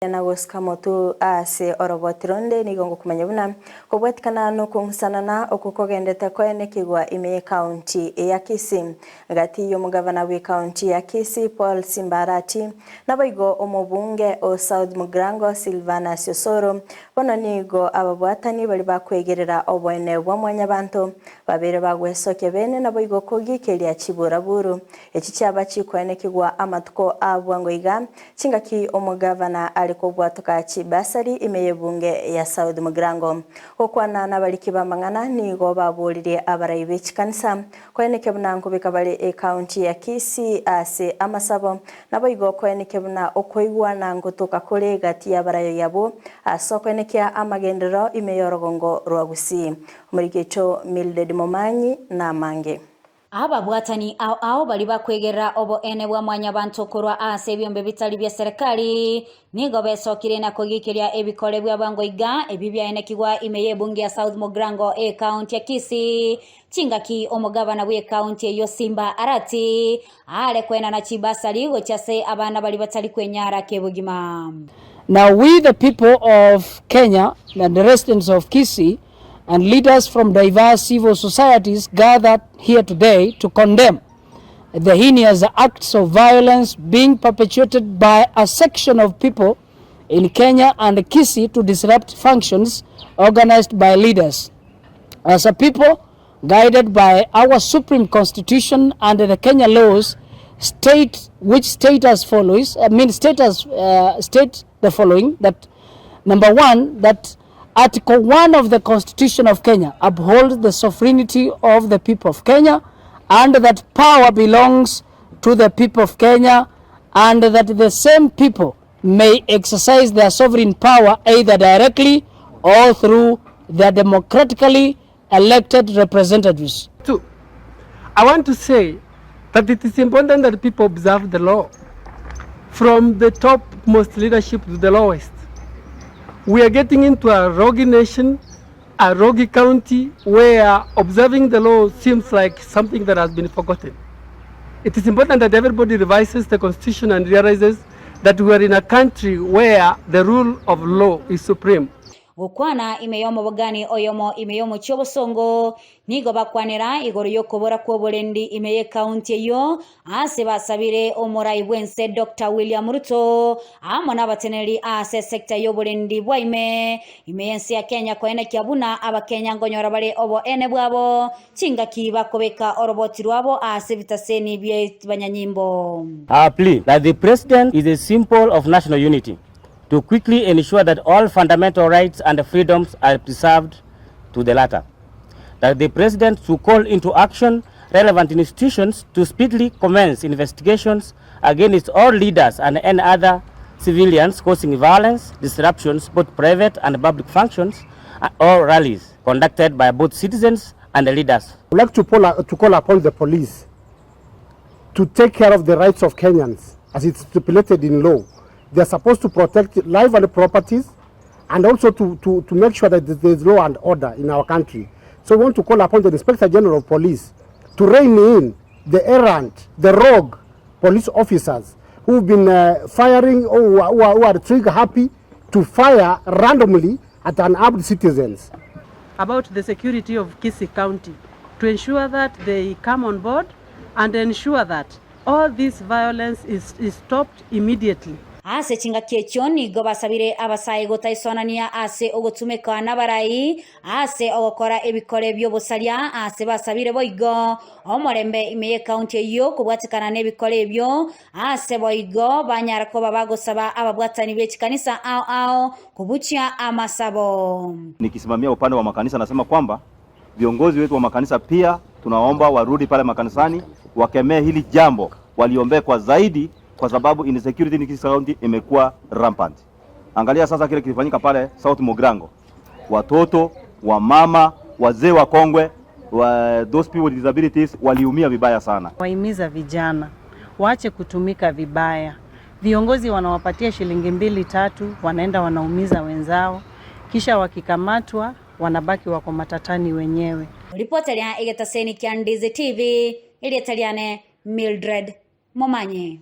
Na gusika motu ase orobotironde nigongo kumanya buna kobwetikana no kumsanana okukogendete kwene kigwa ime county ya Kisii gati yo mugavana we county ya Kisii Paul Simbarati naboigo omubunge o South Mugrango Silvana Siosoro bono nigo ababwatani bali bakwegerera obwene bw'amwanya bantu babere bagwesoke bene naboigo kogikeria chiburaburu echi cyaba chikwene kigwa amatuko abwango iga chingaki omugavana kubwatoka chibasari imeye bunge ya South Mugrango okwana nabaliki bamangana nigo babulire abarayibe chikanisa kweneke bunango bikabali e county ya Kisii ase amasabo naboigo kweneke buna okoigwa nango toka kole gati abarayo yabo aso kwenekia amagendero imeyorogongo rwa Gusii umurigecho Mildred Momanyi na mange aba bwatani ao bali bakwegerera obo ene bwa mwanya bantu korwa ase byombe bitali bya serikali nigo besokire na kogikeria ebikole bya bango iga ebibya ene kigwa imeye bunge ya South Mugrango e county ya Kisii chingaki omugavana we county yo Simba Arati ale kwena na chibasali gochase abana bali batali kwenyara kebugima. Now we the people of Kenya and the residents of Kisii and leaders from diverse civil societies gathered here today to condemn the heinous acts of violence being perpetuated by a section of people in Kenya and Kisii to disrupt functions organized by leaders. As a people, guided by our Supreme Constitution and the Kenya laws, state the following, that number one, that Article 1 of the Constitution of Kenya upholds the sovereignty of the people of Kenya and that power belongs to the people of Kenya and that the same people may exercise their sovereign power either directly or through their democratically elected representatives. Two, I want to say that it is important that people observe the law from the topmost leadership to the lowest. We are getting into a rogue nation, a rogue county, where observing the law seems like something that has been forgotten. It is important that everybody revises the constitution and realizes that we are in a country where the rule of law is supreme. Gukwana imeyomo bogani oyomo imeyomo chobosongo nigo bakwanera igoro yokobora kwoborendi imeye county yo ase basabire omorai bwense Dr. William Ruto amona bateneri ase sector yoborendi bwaime imeyense ya Kenya kwene kyabuna abakenya ngonyora bale obo ene bwabo chingaki bakobeka oroboti rwabo ase bitaseni bye banyanyimbo. Our plea that the president is a symbol of national unity to quickly ensure that all fundamental rights and freedoms are preserved to the latter. That the President should call into action relevant institutions to speedily commence investigations against all leaders and any other civilians causing violence, disruptions, both private and public functions, or rallies conducted by both citizens and the leaders. I would like to call upon the police to take care of the rights of Kenyans as it's stipulated in law. They are supposed to protect life and properties and also to make sure that there is law and order in our country. So we want to call upon the Inspector General of Police to rein in the errant, the rogue police officers who have been firing or who are trigger happy to fire randomly at unarmed citizens. About the security of Kisii County, to ensure that they come on board and ensure that all this violence is stopped immediately. Ase chinga kechoni go basabire abasayi gotaisonania ase ogotumeka nabarai ase ogokora ebikore byobosalia ase basabire boigo omorembe imeye county yo kubwatikana nebikore byo ase boigo banyara ko babagosaba ababwatani bechikanisa ao kubuchia amasabo. Nikisimamia upande wa makanisa nasema kwamba viongozi wetu wa makanisa pia tunaomba warudi pale makanisani wakemee hili jambo, waliombee kwa zaidi kwa sababu insecurity in Kisii County imekuwa rampant. Angalia sasa kile kilifanyika pale South Mugrango. Watoto, wamama, wazee wa kongwe, those people with disabilities waliumia vibaya sana. Wahimiza vijana waache kutumika vibaya. Viongozi wanawapatia shilingi 2-3 wanaenda wanaumiza wenzao, kisha wakikamatwa wanabaki wako matatani wenyewe. Ripoti ya Igetaseni kia Ndizi TV ile Italiane Mildred Momanyi.